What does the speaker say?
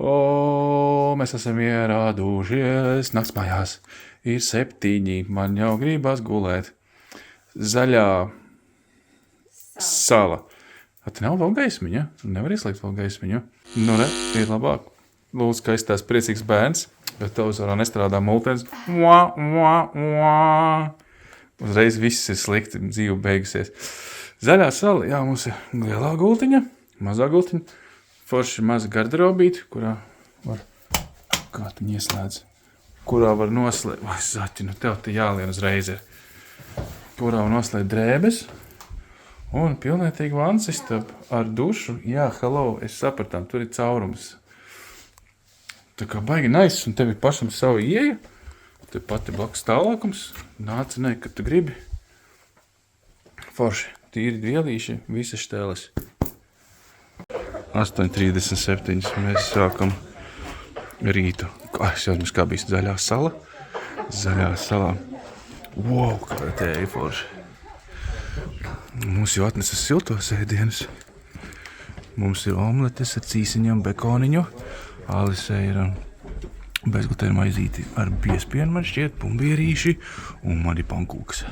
O, mēs esam ierādušies nakts mājās. Ir 7, man jau gribas gulēt. Zaļā sala. Te nav vēl gaismiņa? Tu nevar ieslēgt vēl gaismiņu? Nu ne, ir labāk. Lūdzu, ka es tās priecīgs bērns, bet televizorā nestrādā multens. Uzreiz viss ir slikti, dzīve beigusies. Zaļā sala, jā, mums ir lielā gultiņa, mazā gultiņa. Forši maza garderobīte, kurā var, kā tu ieslēdz, kurā var noslēgt, vai zaķi, nu tev te jālien uzreiz ir, kurā var noslēgt drēbes un pilnētīgi vansistaba ar dušu. Jā, hello, es sapratām, tur ir caurums. Tā kā baigi nice, un tev ir pašam savu ieeja, te pati blakus tālākums, nāca ne, kad tu gribi. Forši, tīri vielīši, visas štēles. 8:37 mēs sākam rītu. Es jau kā bija zaļā sala. Zaļā salā. Wow, kā te ir forši. Mums jau atnesa siltos ēdienus. Mums ir omletes ar cīsiņu un bekoniņu. Alisē ir bezglutēna maizīti ar biespienu, man šķiet, pumbierīši un man ir pankūks.